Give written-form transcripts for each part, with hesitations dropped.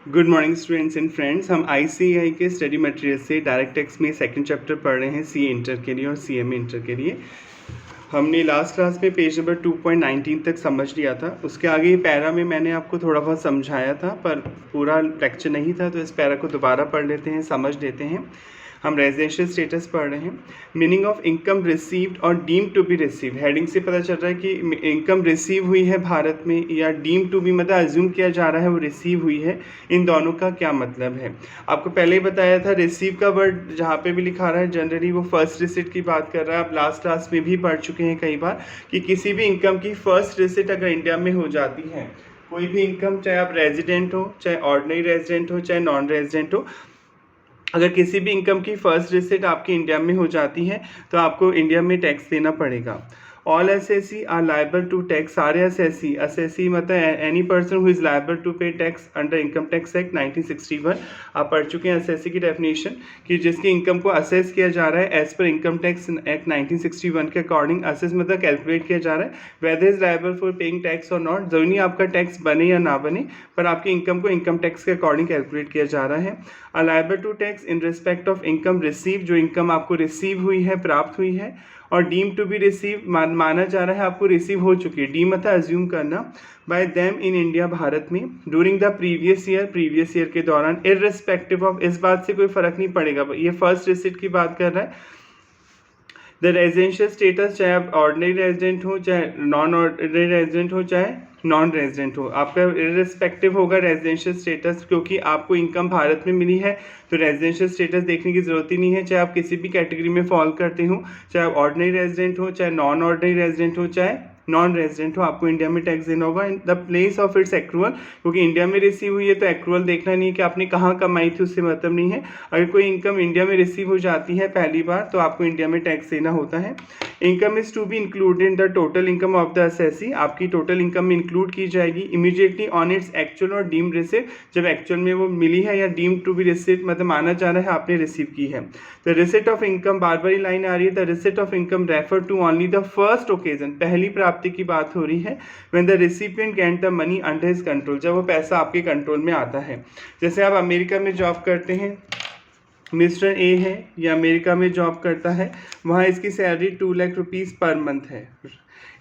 Good morning students and friends. हम ICAI के study material से डायरेक्ट टैक्स में सेकंड चैप्टर पढ़ रहे हैं सीए इंटर के लिए और सीएमए इंटर के लिए। हमने लास्ट क्लास में पेज नंबर 2.19 तक समझ लिया था। उसके आगे ये पैरा में मैंने आपको थोड़ा बहुत समझाया था पर पूरा लेक्चर नहीं था, तो इस पैरा को दोबारा पढ़ लेते हैं, समझ लेते हैं। हम रेजिडेंशियल स्टेटस पढ़ रहे हैं। मीनिंग ऑफ इनकम रिसीव्ड और deemed to be received. Heading से पता चल रहा है कि इनकम रिसीव हुई है भारत में या डीम्ड टू बी मतलब अज्यूम किया जा रहा है वो रिसीव हुई है। इन दोनों का क्या मतलब है आपको पहले ही बताया था। रिसीव का वर्ड जहाँ पे भी लिखा रहा है जनरली वो फर्स्ट रिसिट की बात कर रहा है। आप लास्ट क्लास में भी पढ़ चुके हैं कई बार कि किसी भी इनकम की फर्स्ट रिसिट अगर इंडिया में हो जाती है, कोई भी इनकम, चाहे आप रेजिडेंट हो, चाहे ऑर्डिनरी रेजिडेंट हो, चाहे नॉन रेजिडेंट हो, अगर किसी भी इनकम की फर्स्ट रिसिट आपकी इंडिया में हो जाती है तो आपको इंडिया में टैक्स देना पड़ेगा। All assessees are liable to tax. सारे एसएससी मतलब any person who is liable to pay tax under income tax act 1961। आप पढ़ चुके हैं एसएससी की डेफिनेशन कि जिसकी इनकम को असेस किया जा रहा है as per income tax act 1961 के अकॉर्डिंग। असेस मतलब कैलकुलेट किया जा रहा है whether is liable for paying tax और नॉट। जरूरी नहीं आपका टैक्स बने या ना बने, पर आपकी इनकम को इनकम टैक्स के अकॉर्डिंग कैलकुलेट किया जा रहा है। Are liable to tax in respect of income receive, जो इनकम आपको रिसीव हुई है, प्राप्त हुई है। और डीम टू बी रिसीव माना जा रहा है आपको रिसीव हो चुकी है। डीम मतलब अज्यूम करना। Bye them in India, Bharat में, ड्यूरिंग द प्रीवियस ईयर के दौरान, इररिस्पेक्टिव ऑफ, इस बात से कोई फर्क नहीं पड़ेगा। ये फर्स्ट रिसिट की बात कर रहा है। द रेजिडेंशियल स्टेटस, चाहे आप ऑर्डिनरी रेजिडेंट हो, चाहे नॉन ऑर्डिनरी रेजिडेंट हो, चाहे नॉन रेजिडेंट हो, आपका इररिस्पेक्टिव होगा रेजिडेंशियल स्टेटस, क्योंकि आपको इनकम भारत में मिली है तो रेजिडेंशियल स्टेटस देखने की ज़रूरत ही नहीं है। चाहे आप किसी भी कैटेगरी में फॉल करते हो, चाहे आप ऑर्डिनरी रेजिडेंट हो, चाहे नॉन ऑर्डिनरी रेजिडेंट हो, चाहे नॉन रेजिडेंट हो, आपको इंडिया में टैक्स देना होगा in the place of its accrual. क्योंकि इंडिया में रिसीव हुई है तो एक्रूअल देखना नहीं है कि आपने कहाँ कमाई थी, उससे मतलब नहीं है। अगर कोई इनकम इंडिया में रिसीव हो जाती है पहली बार तो आपको इंडिया में टैक्स देना होता है। Income is to be included in the total income of the assessee. आपकी टोटल इनकम में इंक्लूड की जाएगी इमीडिएटली ऑन इट्स एक्चुअल और डीम्ड रिसिट, जब एक्चुअल में वो मिली है, या डीम्ड टू बी रिसिट मतलब माना जा रहा है आपने रिसीव की है। द रिसिट ऑफ इनकम, बार बार लाइन आ रही है, the receipt of income refer to only the first occasion, पहली प्राप्ति की बात हो रही है। When the recipient get the money under his control, जब वो पैसा आपके कंट्रोल में आता है। जैसे आप अमेरिका में जॉब करते हैं, मिस्टर ए है, ये अमेरिका में जॉब करता है, वहाँ इसकी salary 2 lakh rupees per month है।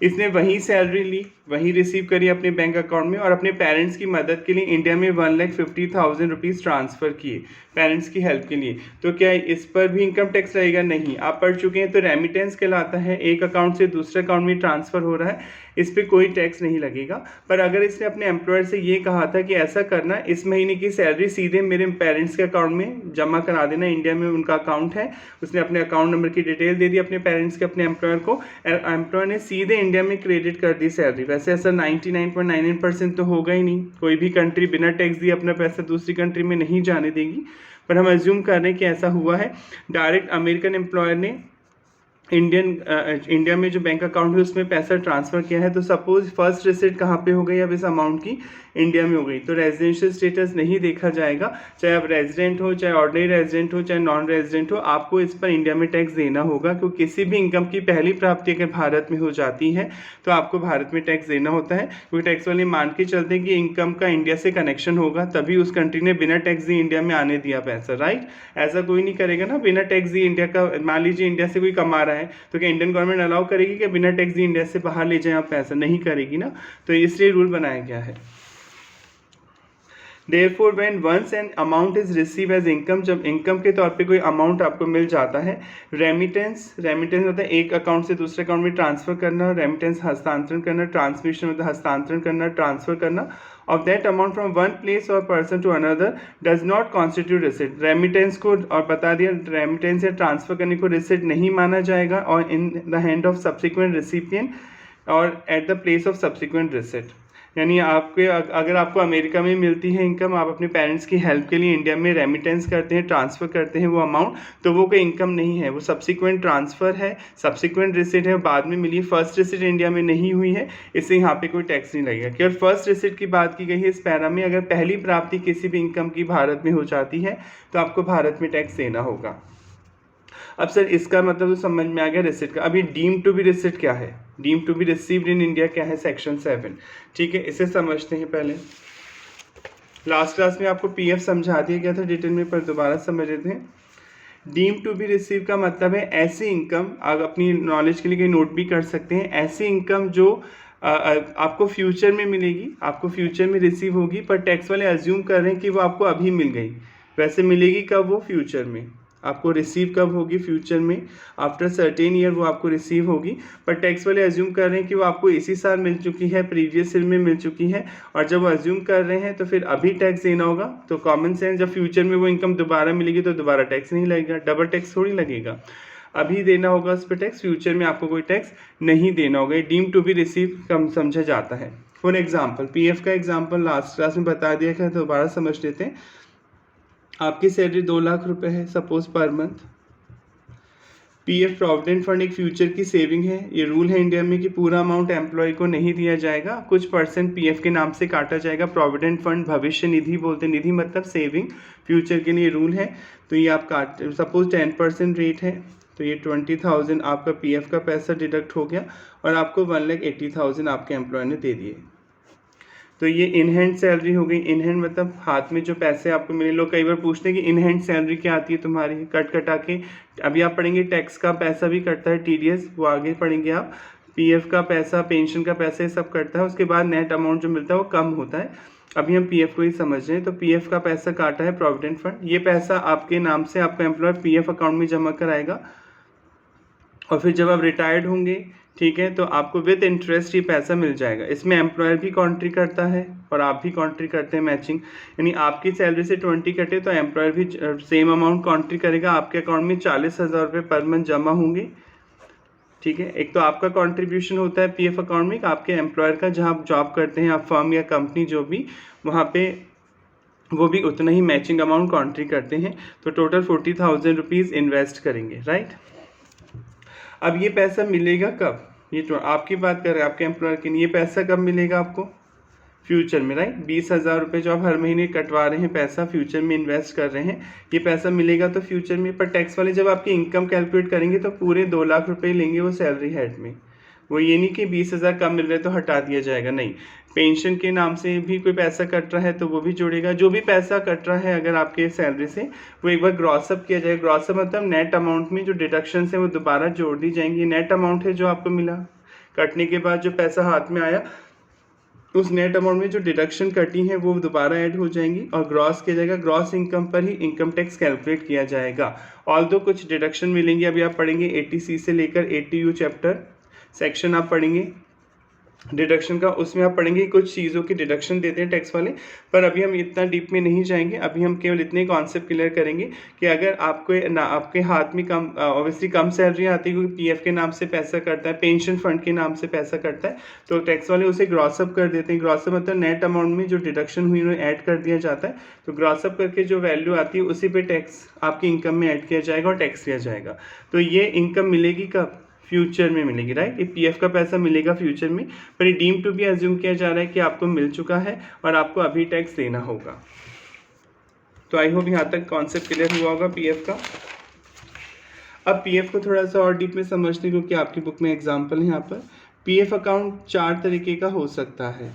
इसने वही सैलरी ली, वही रिसीव करी अपने बैंक अकाउंट में और अपने पेरेंट्स की मदद के लिए इंडिया में 1,50,000 रुपीज़ ट्रांसफ़र किए पेरेंट्स की हेल्प के लिए। तो क्या इस पर भी इनकम टैक्स लगेगा? नहीं। आप पढ़ चुके हैं तो रेमिटेंस कहलाता है, एक अकाउंट से दूसरे अकाउंट में ट्रांसफ़र हो रहा है, इस पर कोई टैक्स नहीं लगेगा। पर अगर इसने अपने एम्प्लॉयर से ये कहा था कि ऐसा करना, इस महीने की सैलरी सीधे मेरे पेरेंट्स के अकाउंट में जमा करा देना, इंडिया में उनका अकाउंट है, उसने अपने अकाउंट नंबर की डिटेल दे दी अपने पेरेंट्स के अपने एम्प्लॉयर को, एम्प्लॉयर ने सीधे इंडिया में क्रेडिट कर दी सैलरी। वैसे ऐसा 99.99% तो होगा ही नहीं, कोई भी कंट्री बिना टैक्स दिए अपना पैसा दूसरी कंट्री में नहीं जाने देगी, पर हम अज्यूम कर रहे हैं कि ऐसा हुआ है। डायरेक्ट अमेरिकन एम्प्लॉयर ने इंडिया में जो बैंक अकाउंट है उसमें पैसा ट्रांसफ़र किया है, तो सपोज फर्स्ट रिसिट कहाँ पे हो गई अब इस अमाउंट की? इंडिया में हो गई, तो रेजिडेंशियल स्टेटस नहीं देखा जाएगा। चाहे आप रेजिडेंट हो, चाहे ऑर्डिनरी रेजिडेंट हो, चाहे नॉन रेजिडेंट हो, आपको इस पर इंडिया में टैक्स देना होगा। क्योंकि किसी भी इनकम की पहली प्राप्ति अगर भारत में हो जाती है तो आपको भारत में टैक्स देना होता है। क्योंकि टैक्स वाले मान के चलते हैं कि इनकम का इंडिया से कनेक्शन होगा, तभी उस कंट्री ने बिना टैक्स दिए इंडिया में आने दिया पैसा, राइट? ऐसा कोई नहीं करेगा ना बिना टैक्स दिए इंडिया का। मान लीजिए इंडिया से कोई कमा रहा है तो क्या इंडियन गवर्नमेंट अलाउ करेगी कि बिना टैक्स दिए इंडिया से बाहर ले जाए आप पैसा? नहीं करेगी ना, तो इसलिए रूल बनाया गया है। Therefore, when once an amount is received as income, जब इनकम के तौर पे कोई अमाउंट आपको मिल जाता है, रेमिटेंस मतलब एक अकाउंट से दूसरे अकाउंट में ट्रांसफर करना, रेमिटेंस हस्तांतरण करना, ट्रांसमिशन मतलब हस्तांतरण करना, ट्रांसफर करना of that amount from one place or person to another does not constitute receipt। Remittance को और बता दिया, रेमिटेंस या ट्रांसफर करने को रिसिट नहीं माना जाएगा और in the hand of subsequent recipient और at the place of subsequent receipt. यानी आपके अगर आपको अमेरिका में मिलती है इनकम, आप अपने पेरेंट्स की हेल्प के लिए इंडिया में रेमिटेंस करते हैं, ट्रांसफ़र करते हैं वो अमाउंट, तो वो कोई इनकम नहीं है, वो सब्सिक्वेंट ट्रांसफ़र है, सब्सिक्वेंट रिसिट है, बाद में मिली। फर्स्ट रिसिट इंडिया में नहीं हुई है, इससे यहाँ पे कोई टैक्स नहीं लगेगा। केवल फर्स्ट रिसिट की बात की गई है इस पैरा में। अगर पहली प्राप्ति किसी भी इनकम की भारत में हो जाती है तो आपको भारत में टैक्स देना होगा। अब सर इसका मतलब तो समझ में आ गया रिसिट का। अभी डीम टू बी रिसिट क्या है? Deem to be received in India क्या है? सेक्शन 7। ठीक है, इसे समझते हैं पहले। लास्ट क्लास में आपको पीएफ समझा दिया गया था डिटेल में, पर दोबारा समझ लेते हैं। डीम टू बी रिसीव का मतलब है ऐसी इनकम, आप अपनी नॉलेज के लिए कहीं नोट भी कर सकते हैं, ऐसी इनकम जो आपको फ्यूचर में मिलेगी, आपको फ्यूचर में रिसीव होगी, पर टैक्स वाले अज्यूम कर रहे हैं कि वो आपको अभी मिल गई। वैसे मिलेगी कब? वो फ्यूचर में आपको रिसीव कब होगी? फ्यूचर में, आफ्टर सर्टेन ईयर वो आपको रिसीव होगी, पर टैक्स वाले अज्यूम कर रहे हैं कि वो आपको इसी साल मिल चुकी है, प्रीवियस ईयर में मिल चुकी है। और जब वो अज्यूम कर रहे हैं तो फिर अभी टैक्स देना होगा। तो कॉमन सेंस, जब फ्यूचर में वो इनकम दोबारा मिलेगी तो दोबारा टैक्स नहीं लगेगा, डबल टैक्स थोड़ी लगेगा। अभी देना होगा उस पर टैक्स, फ्यूचर में आपको कोई टैक्स नहीं देना होगा। डीम टू बी रिसीव कम समझा जाता है। फॉर एग्जाम्पल, पीएफ का एग्जाम्पल लास्ट क्लास में बता दिया है, दोबारा समझ लेते हैं। आपकी सैलरी 2 लाख रुपए है suppose per month. PF provident fund एक फ्यूचर की सेविंग है। ये रूल है इंडिया में कि पूरा अमाउंट एम्प्लॉय को नहीं दिया जाएगा, कुछ परसेंट पीएफ के नाम से काटा जाएगा। प्रोविडेंट फंड भविष्य निधि बोलते हैं, निधि मतलब सेविंग, फ्यूचर के लिए रूल है। तो ये आप काट, सपोज 10% रेट है तो ये 20,000 आपका पीएफ का पैसा डिडक्ट हो गया और आपको 1,80,000 आपके एम्प्लॉय ने दे दिए। तो ये इन हैंड सैलरी हो गई। इन हैंड मतलब हाथ में जो पैसे आपको मिले। लोग कई बार पूछते हैं कि इन हैंड सैलरी क्या आती है तुम्हारी, कट कटा के। अभी आप पढ़ेंगे टैक्स का पैसा भी कटता है, टीडीएस, वो आगे पढ़ेंगे आप। पीएफ का पैसा, पेंशन का पैसा, ये सब कटता है। उसके बाद नेट अमाउंट जो मिलता है वो कम होता है। अभी हम पीएफ को ही समझ रहे हैं। तो पीएफ का पैसा काटा है प्रोविडेंट फंड, ये पैसा आपके नाम से आपका एम्प्लॉय पीएफ अकाउंट में जमा कराएगा और फिर जब आप रिटायर्ड होंगे, ठीक है, तो आपको विद इंटरेस्ट ये पैसा मिल जाएगा। इसमें एम्प्लॉयर भी कॉन्ट्री करता है और आप भी कॉन्ट्री करते हैं, मैचिंग। यानी आपकी सैलरी से 20 कटे तो एम्प्लॉयर भी सेम अमाउंट कॉन्ट्री करेगा। आपके अकाउंट में 40,000 रुपये पर मंथ जमा होंगे, ठीक है। एक तो आपका कॉन्ट्रीब्यूशन होता है पीएफ अकाउंट में, आपके एम्प्लॉयर का, जहाँ आप जॉब करते हैं, आप फर्म या कंपनी जो भी, वहाँ पे वो भी उतना ही मैचिंग अमाउंट कॉन्ट्री करते हैं। तो टोटल 40,000 रुपीज़ इन्वेस्ट करेंगे, राइट। अब ये पैसा मिलेगा कब? ये तो आपकी बात कर रहे हैं, आपके एम्प्लॉयर की नहीं। ये पैसा कब मिलेगा आपको? फ्यूचर में, राइट। 20,000 रुपये जो आप हर महीने कटवा रहे हैं, पैसा फ्यूचर में इन्वेस्ट कर रहे हैं, ये पैसा मिलेगा तो फ्यूचर में। पर टैक्स वाले जब आपकी इनकम कैलकुलेट करेंगे तो पूरे 2 लाख रुपये लेंगे वो सैलरी हेड में। वो ये नहीं कि 20,000 कम मिल रहे तो हटा दिया जाएगा, नहीं। पेंशन के नाम से भी कोई पैसा कट रहा है तो वो भी जोड़ेगा। जो भी पैसा कट रहा है अगर आपके सैलरी से, वो एक बार ग्रॉसअप किया जाएगा। ग्रॉसअप मतलब नेट अमाउंट में जो डिडक्शन है वो दोबारा जोड़ दी जाएंगी। नेट अमाउंट है जो आपको मिला, कटने के बाद जो पैसा हाथ में आया, उस नेट अमाउंट में जो डिडक्शन कटी है वो दोबारा ऐड हो जाएंगी और ग्रॉस किया जाएगा। ग्रॉस इनकम पर ही इनकम टैक्स कैलकुलेट किया जाएगा। ऑल्दो कुछ डिडक्शन मिलेंगे, अभी आप पढ़ेंगे 80C से लेकर 80U चैप्टर सेक्शन आप पढ़ेंगे डिडक्शन का, उसमें आप पढ़ेंगे कुछ चीज़ों की डिडक्शन देते हैं टैक्स वाले। पर अभी हम इतना डीप में नहीं जाएंगे, अभी हम केवल इतने कॉन्सेप्ट क्लियर करेंगे कि अगर आपके हाथ में कम, ऑब्वियसली कम सैलरी आती है क्योंकि पीएफ के नाम से पैसा कटता है, पेंशन फंड के नाम से पैसा कटता है, तो टैक्स वाले उसे ग्रॉसअप कर देते हैं। ग्रॉसअप मतलब नेट अमाउंट में जो डिडक्शन हुई उन्हें ऐड कर दिया जाता है। तो ग्रॉसअप करके जो वैल्यू आती है उसी पे टैक्स आपकी इनकम में ऐड किया जाएगा और टैक्स लिया जाएगा। तो ये इनकम मिलेगी कब? फ्यूचर में मिलेगी, राइट। ये पीएफ का पैसा मिलेगा फ्यूचर में, पर ये डीम टू बी अज्यूम किया जा रहा है कि आपको मिल चुका है और आपको अभी टैक्स देना होगा। तो आई होप यहाँ तक कॉन्सेप्ट क्लियर हुआ होगा पीएफ का। अब पीएफ को थोड़ा सा और डीप में समझते हैं क्योंकि आपकी बुक में एग्जाम्पल है यहाँ पर। पीएफ अकाउंट 4 तरीके का हो सकता है,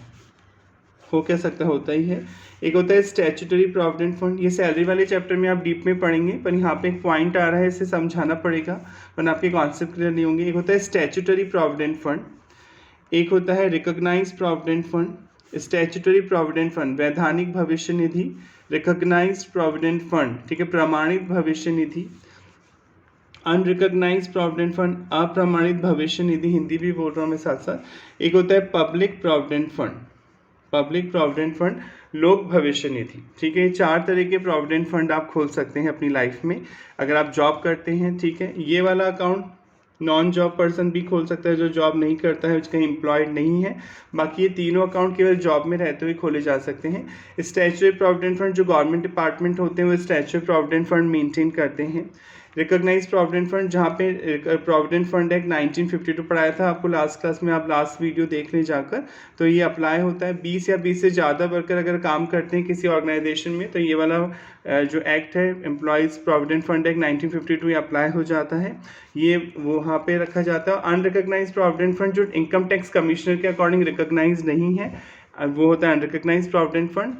हो क्या सकता, होता ही है। एक होता है स्टैट्यूटरी प्रोविडेंट फंड, ये सैलरी वाले चैप्टर में आप डीप में पढ़ेंगे, पर यहाँ पे एक पॉइंट आ रहा है, इसे समझाना पड़ेगा वरना आपके कॉन्सेप्ट क्लियर नहीं होंगे। एक होता है स्टैट्यूटरी प्रोविडेंट फंड, एक होता है recognise provident fund. Statutory provident fund वैधानिक भविष्य निधि, रिकॉग्नाइज प्रोविडेंट फंड, ठीक है, प्रमाणित भविष्य निधि। अनरिकॉग्नाइज प्रोविडेंट फंड, अप्रमाणित भविष्य निधि, हिंदी भी बोल रहा हूँ मैं साथ साथ। एक होता है public provident fund, public provident fund, लोक भविष्य निधि, ठीक है। ये 4 तरह के प्रोविडेंट फंड आप खोल सकते हैं अपनी लाइफ में अगर आप जॉब करते हैं, ठीक है। ये वाला अकाउंट नॉन जॉब पर्सन भी खोल सकता है जो जॉब नहीं करता है, कहीं एम्प्लॉयड नहीं है। बाकी ये तीनों अकाउंट केवल जॉब में रहते हुए खोले जा सकते हैं। स्टैट्यूटरी प्रोविडेंट फंड जो गवर्नमेंट डिपार्टमेंट होते हैं वो स्टैट्यूटरी प्रोविडेंट फंड मेंटेन करते हैं। रिकॉग्नाइज प्रोविडेंट फंड, जहाँ पे प्रोविडेंट फंड एक्ट 1952 पढ़ाया था आपको लास्ट क्लास में, आप लास्ट वीडियो देख लें जाकर, तो ये अप्लाई होता है। 20 या 20 से ज़्यादा वर्कर अगर काम करते हैं किसी ऑर्गेनाइजेशन में तो ये वाला जो एक्ट है एम्प्लॉयज़ प्रोविडेंट फंड एक्ट 1952 ये अप्लाई हो जाता है, ये वहाँ पे रखा जाता है। अनरिकॉग्नाइज प्रोविडेंट फंड जो इनकम टैक्स कमिश्नर के अकॉर्डिंग रिकॉग्नाइज नहीं है, वो होता है अनरिकॉग्नाइज प्रोविडेंट फंड।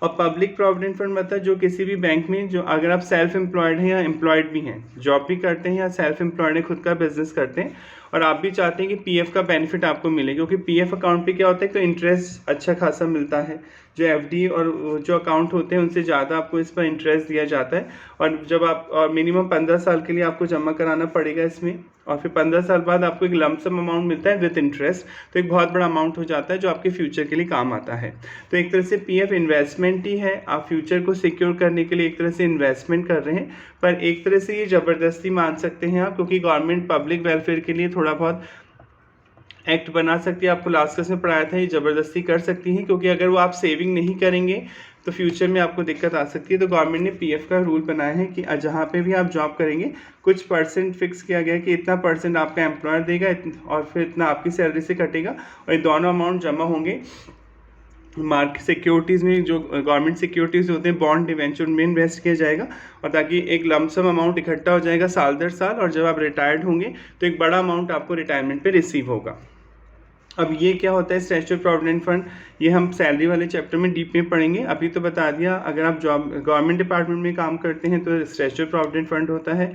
और पब्लिक प्रोविडेंट फंड मतलब जो किसी भी बैंक में, जो अगर आप सेल्फ एम्प्लॉयड हैं या एम्प्लॉयड भी हैं, जॉब भी करते हैं या सेल्फ एम्प्लॉयड हैं, खुद का बिजनेस करते हैं, और आप भी चाहते हैं कि पीएफ का बेनिफिट आपको मिले, क्योंकि पीएफ अकाउंट पे क्या होता है तो इंटरेस्ट अच्छा खासा मिलता है। जो एफडी और जो अकाउंट होते हैं उनसे ज़्यादा आपको इस पर इंटरेस्ट दिया जाता है। और जब आप, और मिनिमम 15 साल के लिए आपको जमा कराना पड़ेगा इसमें, और फिर 15 साल बाद आपको एक लमसम अमाउंट मिलता है विद इंटरेस्ट। तो एक बहुत बड़ा अमाउंट हो जाता है जो आपके फ्यूचर के लिए काम आता है। तो एक तरह से पीएफ इन्वेस्टमेंट ही है, आप फ्यूचर को सिक्योर करने के लिए एक तरह से इन्वेस्टमेंट कर रहे हैं। पर एक तरह से ये ज़बरदस्ती मान सकते हैं आप, क्योंकि गवर्नमेंट पब्लिक वेलफेयर के लिए थोड़ा बहुत एक्ट बना सकती है। आपको लास्ट क्लास में पढ़ाया था, ये ज़बरदस्ती कर सकती हैं, क्योंकि अगर वो आप सेविंग नहीं करेंगे तो फ्यूचर में आपको दिक्कत आ सकती है। तो गवर्नमेंट ने पीएफ का रूल बनाया है कि जहाँ पे भी आप जॉब करेंगे कुछ परसेंट फिक्स किया गया है कि इतना परसेंट आपका एम्प्लॉयर देगा और फिर इतना आपकी सैलरी से कटेगा, और ये दोनों अमाउंट जमा होंगे मार्केट सिक्योरिटीज़ में। जो गवर्नमेंट सिक्योरिटीज़ होते हैं, बॉन्ड डिवेंचर, उनमें इन्वेस्ट किया जाएगा, और ताकि एक लमसम अमाउंट इकट्ठा हो जाएगा साल दर साल, और जब आप रिटायर्ड होंगे तो एक बड़ा अमाउंट आपको रिटायरमेंट पे रिसीव होगा। अब ये क्या होता है स्टैट्यूटरी प्रोविडेंट फंड, ये हम सैलरी वाले चैप्टर में डीप में पढ़ेंगे। अभी तो बता दिया, अगर आप जॉब गवर्नमेंट डिपार्टमेंट में काम करते हैं तो स्टैट्यूटरी प्रोविडेंट फंड होता है।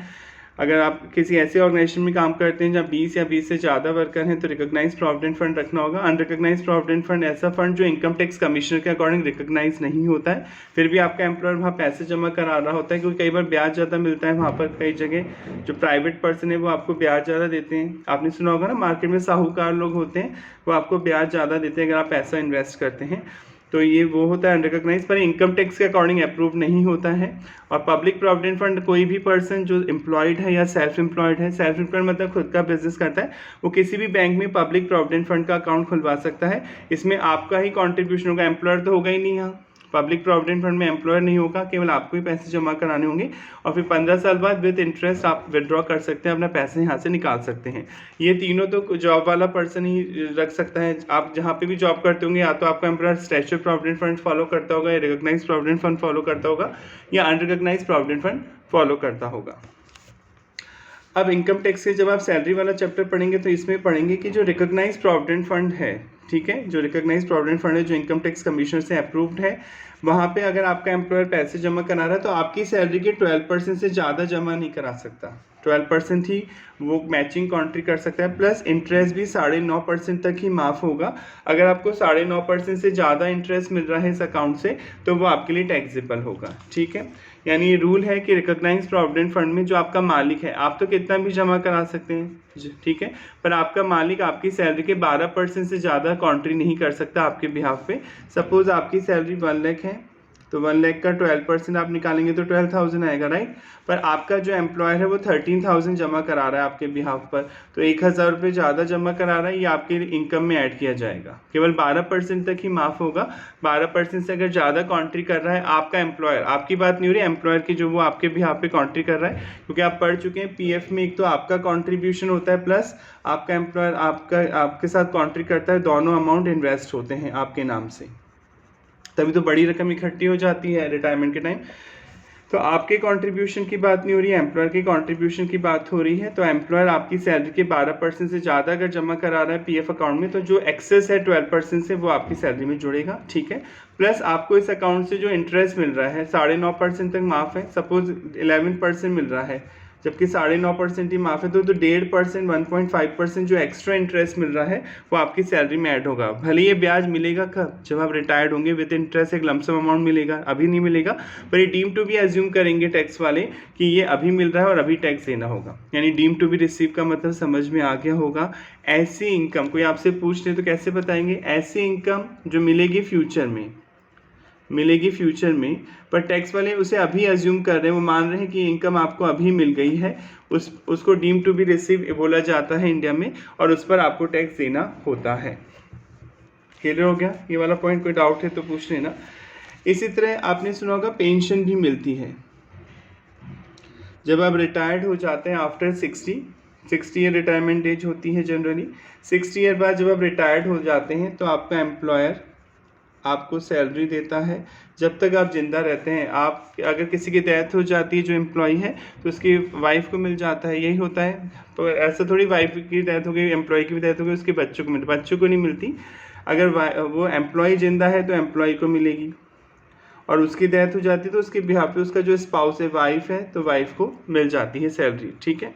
अगर आप किसी ऐसे ऑर्गेनाइजेशन में काम करते हैं जहाँ 20 या 20 से ज़्यादा वर्कर हैं तो रिकॉग्नाइज प्रोविडेंट फंड रखना होगा। अनरिकॉग्नाइज प्रोविडेंट फंड ऐसा फंड जो इनकम टैक्स कमिश्नर के अकॉर्डिंग रिकॉग्नाइज नहीं होता है, फिर भी आपका एम्प्लॉयर वहाँ पैसे जमा करा रहा होता है, क्योंकि कई बार ब्याज ज़्यादा मिलता है वहाँ पर। कई जगह जो प्राइवेट पर्सन है वो आपको ब्याज ज़्यादा देते हैं। आपने सुना होगा ना, मार्केट में साहूकार लोग होते हैं, वो आपको ब्याज ज़्यादा देते हैं अगर आप पैसा इन्वेस्ट करते हैं। तो ये वो होता है अनरिकॉग्नाइज, पर इनकम टैक्स के अकॉर्डिंग अप्रूव नहीं होता है। और पब्लिक प्रोविडेंट फंड कोई भी पर्सन जो एम्प्लॉयड है या सेल्फ एम्प्लॉयड है, सेल्फ एम्प्लॉयड मतलब खुद का बिजनेस करता है, वो किसी भी बैंक में पब्लिक प्रोविडेंट फंड का अकाउंट खुलवा सकता है। इसमें आपका ही कॉन्ट्रीब्यूशन होगा, एम्प्लॉयर तो होगा ही नहीं। यहाँ पब्लिक प्रोविडेंट फंड में एम्प्लॉयर नहीं होगा, केवल आपको ही पैसे जमा कराने होंगे, और फिर 15 साल बाद विद इंटरेस्ट आप विड्रॉ कर सकते हैं, अपना पैसे यहाँ से निकाल सकते हैं। ये तीनों तो जॉब वाला पर्सन ही रख सकता है। आप जहाँ पे भी जॉब करते होंगे, या तो आपका employer statutory provident fund follow करता होगा, या रिकॉग्नाइज प्रोविडेंट फंड फॉलो करता होगा, या अनरिकॉग्नाइज प्रोविडेंट फंड फॉलो करता होगा। अब इनकम टैक्स के जब आप सैलरी वाला चैप्टर पढ़ेंगे तो इसमें पढ़ेंगे कि जो रिकॉग्नाइज प्रोविडेंट फंड है, ठीक है, जो रिकॉग्नाइज प्रोविडेंट फंड है जो इनकम टैक्स कमिश्नर से अप्रूव्ड है, वहाँ पे अगर आपका एम्प्लॉयर पैसे जमा करा रहा है तो आपकी सैलरी के 12% से ज़्यादा जमा नहीं करा सकता। 12% ही वो मैचिंग कॉन्ट्री कर सकता है, प्लस इंटरेस्ट भी 9.5% तक ही माफ़ होगा। अगर आपको 9.5% से ज़्यादा इंटरेस्ट मिल रहा है इस अकाउंट से तो वो आपके लिए टैक्सेबल होगा, ठीक है। यानी ये रूल है कि रिकॉग्नाइज प्रोविडेंट फंड में जो आपका मालिक है, आप तो कितना भी जमा करा सकते हैं, ठीक है, पर आपका मालिक आपकी सैलरी के 12% से ज़्यादा कॉन्ट्री नहीं कर सकता आपके बिहाफ पे। सपोज आपकी सैलरी 1 लाख है, तो 1 लाख का 12% आप निकालेंगे तो 12,000 आएगा, राइट। पर आपका जो एम्प्लॉयर है वो 13,000 जमा करा रहा है आपके बिहाफ पर, तो 1,000 रुपये ज़्यादा जमा करा रहा है, ये आपके इनकम में ऐड किया जाएगा। केवल 12% तक ही माफ़ होगा। 12% से अगर ज़्यादा कॉन्ट्री कर रहा है आपका एम्प्लॉयर, आपकी बात नहीं हो रही, एम्प्लॉयर की जो वो आपके बिहाफ पे कॉन्ट्री कर रहा है, क्योंकि आप पढ़ चुके हैं पीएफ में एक तो आपका कॉन्ट्रीब्यूशन होता है प्लस आपका एम्प्लॉयर आपके साथ कॉन्ट्री करता है, दोनों अमाउंट इन्वेस्ट होते हैं आपके नाम से, तभी तो बड़ी रकम इकट्ठी हो जाती है रिटायरमेंट के टाइम। तो आपके कंट्रीब्यूशन की बात नहीं हो रही है, एम्प्लॉयर के कंट्रीब्यूशन की बात हो रही है। तो एम्प्लॉयर आपकी सैलरी के 12% से ज़्यादा अगर जमा करा रहा है पीएफ अकाउंट में, तो जो एक्सेस है 12% से वो आपकी सैलरी में जुड़ेगा, ठीक है। प्लस आपको इस अकाउंट से जो इंटरेस्ट मिल रहा है 9.5% तक माफ़ है। सपोज 11% मिल रहा है, जबकि 9.5% ही माफ़ है, तो 1.5% 1.5% जो एक्स्ट्रा इंटरेस्ट मिल रहा है वो आपकी सैलरी में ऐड होगा। भले ये ब्याज मिलेगा कब, जब आप रिटायर्ड होंगे, विद इंटरेस्ट एक लमसम अमाउंट मिलेगा, अभी नहीं मिलेगा, पर ये डीम टू बी एज्यूम करेंगे टैक्स वाले कि ये अभी मिल रहा है और अभी टैक्स देना होगा। यानी डीम टू बी रिसीव का मतलब समझ में आ गया होगा। ऐसी इनकम कोई आपसे पूछ ले तो कैसे बताएंगे, ऐसी इनकम जो मिलेगी फ्यूचर में, पर टैक्स वाले उसे अभी अज्यूम कर रहे हैं, वो मान रहे हैं कि इनकम आपको अभी मिल गई है, उसको डीम टू बी रिसीव बोला जाता है इंडिया में, और उस पर आपको टैक्स देना होता है। क्लियर हो गया ये वाला पॉइंट? कोई डाउट है तो पूछ लेना। इसी तरह आपने सुना होगा पेंशन भी मिलती है जब आप रिटायर्ड हो जाते हैं आफ्टर 60 ईयर रिटायरमेंट एज होती है जनरली। 60 ईयर बाद जब आप रिटायर्ड हो जाते हैं तो आपका एम्प्लॉयर आपको सैलरी देता है जब तक आप जिंदा रहते हैं। आप अगर किसी की डेथ हो जाती है जो एम्प्लॉई है तो उसकी वाइफ को मिल जाता है, यही होता है। तो ऐसा थोड़ी वाइफ की डेथ हो गई, एम्प्लॉय की भी डेथ हो गई, उसके बच्चों को बच्चों को नहीं मिलती। अगर वो एम्प्लॉय जिंदा है तो एम्प्लॉय को मिलेगी, और उसकी डेथ हो जाती है तो उसके बिहाफ पे उसका जो स्पाउस है, वाइफ है, तो वाइफ को मिल जाती है सैलरी, ठीक है।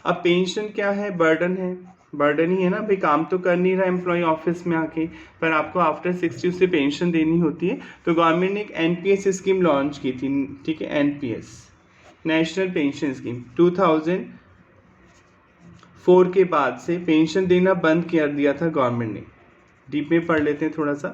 अब पेंशन क्या है, बर्डन है, बर्डन ही है ना भाई, काम तो कर नहीं रहा एम्प्लॉय ऑफिस में आके, पर आपको आफ्टर 60 उसे पेंशन देनी होती है। तो गवर्नमेंट ने एक एनपीएस स्कीम लॉन्च की थी, ठीक है, एनपीएस, नेशनल पेंशन स्कीम। 2004 के बाद से पेंशन देना बंद कर दिया था गवर्नमेंट ने। डीप में पढ़ लेते हैं थोड़ा सा।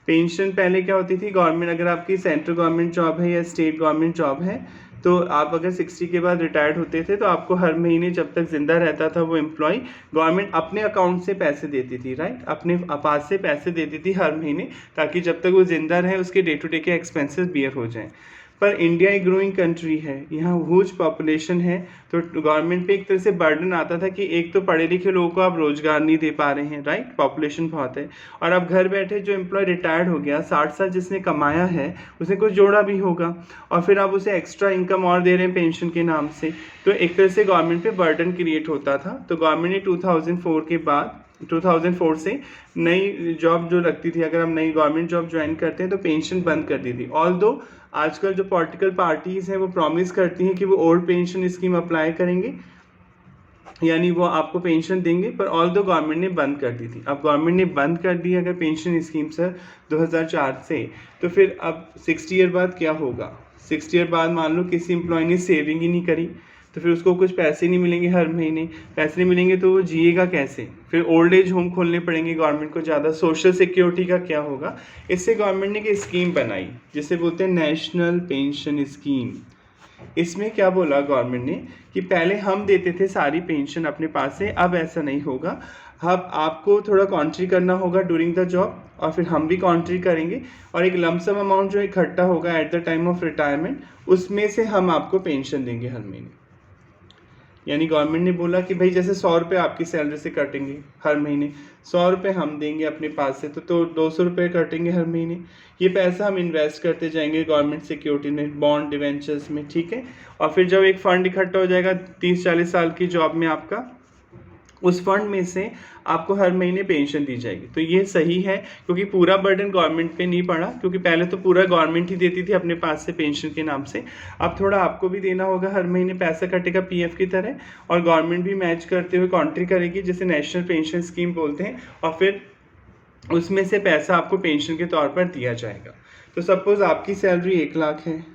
पेंशन पहले क्या होती थी, गवर्नमेंट, अगर आपकी सेंट्रल गवर्नमेंट जॉब है या स्टेट गवर्नमेंट जॉब है, तो आप अगर 60 के बाद रिटायर्ड होते थे तो आपको हर महीने जब तक जिंदा रहता था वो एम्प्लॉय, गवर्नमेंट अपने अकाउंट से पैसे देती थी, राइट, अपने पास से पैसे देती थी हर महीने, ताकि जब तक वो जिंदा रहे उसके डे टू डे के एक्सपेंसेस बियर हो जाएं। पर इंडिया एक ग्रोइंग कंट्री है, यहाँ ह्यूज पॉपुलेशन है, तो गवर्नमेंट पे एक तरह से बर्डन आता था कि एक तो पढ़े लिखे लोगों को आप रोजगार नहीं दे पा रहे हैं, राइट, पॉपुलेशन बहुत है, और अब घर बैठे जो एम्प्लॉय रिटायर्ड हो गया, 60 साल जिसने कमाया है उसने कुछ जोड़ा भी होगा, और फिर आप उसे एक्स्ट्रा इनकम और दे रहे हैं पेंशन के नाम से, तो एक तरह से गवर्नमेंट पे बर्डन क्रिएट होता था। तो गवर्नमेंट ने 2004 के बाद 2004 से नई जॉब जो लगती थी, अगर हम नई गवर्नमेंट जॉब ज्वाइन करते हैं तो पेंशन बंद कर दी थी। ऑल्दो आजकल जो पॉलिटिकल पार्टीज हैं वो प्रॉमिस करती हैं कि वो ओल्ड पेंशन स्कीम अप्लाई करेंगे, यानी वो आपको पेंशन देंगे, पर ऑल्दो गवर्नमेंट ने बंद कर दी थी। अब गवर्नमेंट ने बंद कर दी अगर पेंशन स्कीम सर 2004 से, तो फिर अब 60 ईयर बाद क्या होगा, 60 ईयर बाद मान लो किसी एम्प्लॉय ने सेविंग ही नहीं करी, तो फिर उसको कुछ पैसे नहीं मिलेंगे, हर महीने पैसे नहीं मिलेंगे तो वो जिएगा कैसे, फिर ओल्ड एज होम खोलने पड़ेंगे गवर्नमेंट को ज़्यादा, सोशल सिक्योरिटी का क्या होगा। इससे गवर्नमेंट ने एक स्कीम बनाई जिसे बोलते हैं नेशनल पेंशन स्कीम। इसमें क्या बोला गवर्नमेंट ने कि पहले हम देते थे सारी पेंशन अपने पास से, अब ऐसा नहीं होगा, अब आपको थोड़ा कॉन्ट्री करना होगा ड्यूरिंग द जॉब, और फिर हम भी कॉन्ट्री करेंगे, और एक लमसम अमाउंट जो इकट्ठा होगा at the time of retirement, उसमें से हम आपको पेंशन देंगे हर महीने। यानी गवर्नमेंट ने बोला कि भाई जैसे 100 रुपये आपकी सैलरी से कटेंगे हर महीने, 100 रुपये हम देंगे अपने पास से, तो 200 रुपये कटेंगे हर महीने। ये पैसा हम इन्वेस्ट करते जाएंगे गवर्नमेंट सिक्योरिटी में, बॉन्ड डिवेंचर्स में, ठीक है। और फिर जब एक फ़ंड इकट्ठा हो जाएगा 30-40 साल की जॉब में आपका, उस फंड में से आपको हर महीने पेंशन दी जाएगी। तो ये सही है, क्योंकि पूरा बर्डन गवर्नमेंट पे नहीं पड़ा, क्योंकि पहले तो पूरा गवर्नमेंट ही देती थी अपने पास से पेंशन के नाम से, अब थोड़ा आपको भी देना होगा, हर महीने पैसा कटेगा पीएफ की तरह, और गवर्नमेंट भी मैच करते हुए कॉन्ट्री करेगी, जिसे नेशनल पेंशन स्कीम बोलते हैं, और फिर उसमें से पैसा आपको पेंशन के तौर पर दिया जाएगा। तो सपोज आपकी सैलरी 1 लाख है,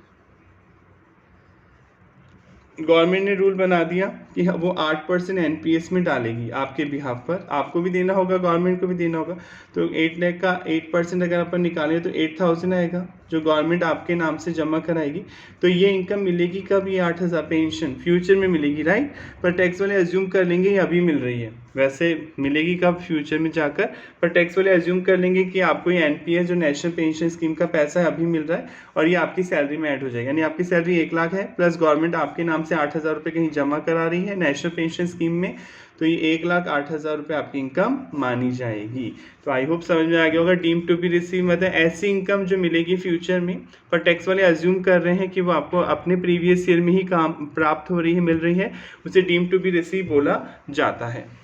गवर्नमेंट ने रूल बना दिया कि वो 8% एनपीएस में डालेगी आपके बिहाफ पर, आपको भी देना होगा, गवर्नमेंट को भी देना होगा। तो 8 लाख का 8% अगर अपन निकालें तो 8000 आएगा, जो गवर्नमेंट आपके नाम से जमा कराएगी। तो ये इनकम मिलेगी कब, ये 8000 पेंशन फ्यूचर में मिलेगी, राइट, पर टैक्स वाले एज्यूम कर लेंगे ये अभी मिल रही है, वैसे मिलेगी कब, फ्यूचर में जाकर, पर टैक्स वाले एज्यूम कर लेंगे कि आपको ये एनपीएस जो नेशनल पेंशन स्कीम का पैसा है अभी मिल रहा है, और ये आपकी सैलरी में ऐड हो जाएगा। यानी आपकी सैलरी 1 लाख है, प्लस गवर्नमेंट आपके नाम से 8000 रुपये कहीं जमा करा रही है नेशनल पेंशन स्कीम में, तो ये 1,08,000 रुपये आपकी इनकम मानी जाएगी। तो आई होप समझ में आ गया होगा। डीम टू बी रिसीव मतलब ऐसी इनकम जो मिलेगी फ्यूचर में, पर टैक्स वाले अज्यूम कर रहे हैं कि वो आपको अपने प्रीवियस ईयर में ही काम प्राप्त हो रही है, मिल रही है, उसे डीम टू बी रिसीव बोला जाता है।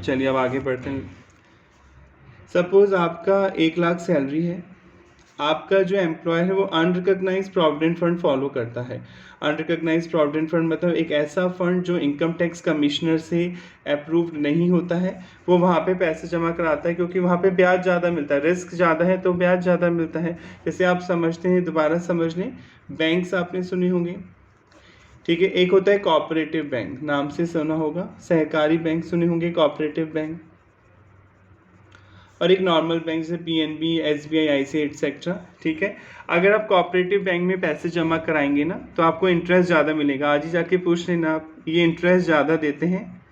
चलिए अब आगे बढ़ते हैं। सपोज आपका 1 लाख सैलरी है, आपका जो एम्प्लॉयर है वो अनरिकग्नाइज प्रोविडेंट फंड फॉलो करता है। अनरिकग्नाइज प्रोविडेंट फंड मतलब एक ऐसा फंड जो इनकम टैक्स कमिश्नर से अप्रूव्ड नहीं होता है, वो वहाँ पे पैसे जमा कराता है, क्योंकि वहाँ पे ब्याज ज़्यादा मिलता है, रिस्क ज़्यादा है तो ब्याज ज़्यादा मिलता है। जैसे आप समझते हैं, दोबारा समझ लें, बैंक्स आपने सुने होंगे, ठीक है, एक होता है कोऑपरेटिव बैंक, नाम से सुना होगा, सहकारी बैंक सुने होंगे, कोऑपरेटिव बैंक, और एक नॉर्मल बैंक जैसे पीएनबी, एसबीआई, आईसीआई एटसेट्रा, ठीक है। अगर आप कोऑपरेटिव बैंक में पैसे जमा कराएंगे ना तो आपको इंटरेस्ट ज़्यादा मिलेगा, आज ही जाके पूछ लेना आप, ये इंटरेस्ट ज़्यादा देते हैं।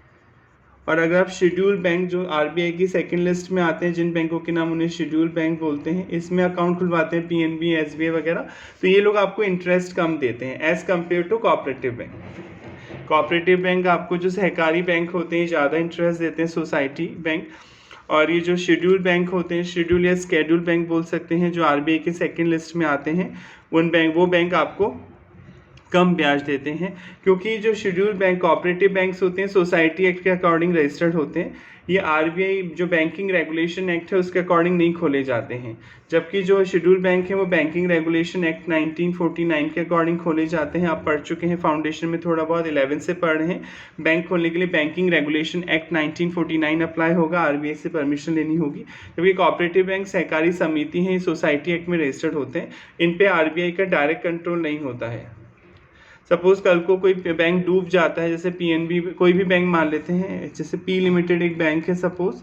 और अगर आप शेड्यूल बैंक जो आरबीआई की सेकंड लिस्ट में आते हैं, जिन बैंकों के नाम उन्हें शेड्यूल बैंक बोलते हैं, इसमें अकाउंट खुलवाते हैं पीएनबी, एसबीआई वगैरह, तो ये लोग आपको इंटरेस्ट कम देते हैं as compare to cooperative bank. Cooperative bank आपको जो सहकारी बैंक होते हैं ज़्यादा इंटरेस्ट देते हैं, सोसाइटी बैंक, और ये जो शेड्यूल बैंक होते हैं, शेड्यूल या स्केड्यूल बैंक बोल सकते हैं, जो आरबीआई के सेकंड लिस्ट में आते हैं, वो बैंक आपको कम ब्याज देते हैं, क्योंकि जो शेड्यूल बैंक कोऑपरेटिव बैंक्स होते हैं सोसाइटी एक्ट के अकॉर्डिंग रजिस्टर्ड होते हैं, ये आरबीआई जो बैंकिंग रेगुलेशन एक्ट है उसके अकॉर्डिंग नहीं खोले जाते हैं, जबकि जो शेड्यूल बैंक है वो बैंकिंग रेगुलेशन एक्ट 1949 के अकॉर्डिंग खोले जाते हैं। आप पढ़ चुके हैं फाउंडेशन में, थोड़ा बहुत 11 से पढ़ रहे हैं। बैंक खोलने के लिए बैंकिंग रेगुलेशन एक्ट 1949 अप्लाई होगा, आरबीआई से परमिशन लेनी होगी। जबकि कोऑपरेटिव बैंक सहकारी समिति हैं, सोसाइटी एक्ट में रजिस्टर्ड होते हैं, इन पे आरबीआई का डायरेक्ट कंट्रोल नहीं होता है। सपोज कल को कोई बैंक डूब जाता है, जैसे पीएनबी, कोई भी बैंक मान लेते हैं, जैसे पी लिमिटेड एक बैंक है, सपोज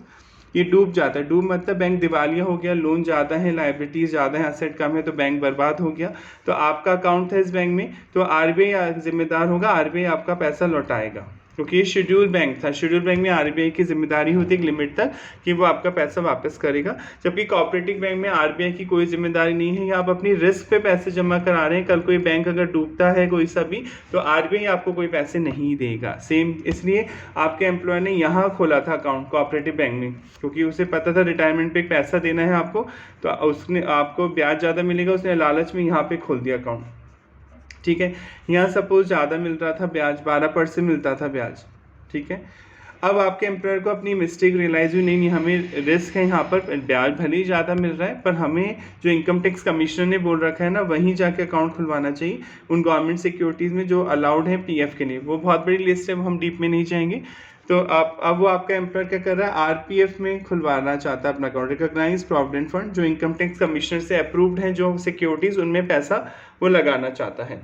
ये डूब जाता है, डूब मतलब बैंक दिवालिया हो गया, लोन ज़्यादा है, लाइबिलिटीज़ ज़्यादा है, असेट कम है, तो बैंक बर्बाद हो गया, तो आपका अकाउंट है इस बैंक में, तो आरबीआई जिम्मेदार होगा, आरबीआई आपका पैसा लौटाएगा, क्योंकि ये शेड्यूल बैंक था। शेड्यूल बैंक में आरबीआई की जिम्मेदारी होती है एक लिमिट तक कि वो आपका पैसा वापस करेगा, जबकि कोऑपरेटिव बैंक में आरबीआई की कोई जिम्मेदारी नहीं है, आप अपनी रिस्क पे पैसे जमा करा रहे हैं। कल कोई बैंक अगर डूबता है कोई सा भी, तो आरबीआई आपको कोई पैसे नहीं देगा। सेम इसलिए आपके एम्प्लॉय ने यहाँ खोला था अकाउंट कोऑपरेटिव बैंक में, क्योंकि उसे पता था रिटायरमेंट पे एक पैसा देना है आपको, तो उसने आपको ब्याज ज़्यादा मिलेगा, उसने लालच में यहाँ पे खोल दिया अकाउंट। ठीक है, यहाँ सपोज ज़्यादा मिल रहा था ब्याज, 12% मिलता था ब्याज। ठीक है, अब आपके एम्प्लॉयर को अपनी मिस्टेक रियलाइज हुई, नहीं हमें रिस्क है यहाँ पर, ब्याज भले ही ज़्यादा मिल रहा है पर हमें जो इनकम टैक्स कमिश्नर ने बोल रखा है ना, वहीं जाके अकाउंट खुलवाना चाहिए उन गवर्नमेंट सिक्योरिटीज़ में जो अलाउड है पीएफ के लिए। वो बहुत बड़ी लिस्ट है, वो हम डीप में नहीं जाएंगे। तो आप अब वो आपका एम्प्लॉयर क्या कर रहा है, आरपीएफ में खुलवाना चाहता है अपना अकाउंट, रिकॉग्नाइज प्रोविडेंट फंड, जो इनकम टैक्स कमिश्नर से अप्रूव्ड है जो सिक्योरिटीज़, उनमें पैसा वो लगाना चाहता है।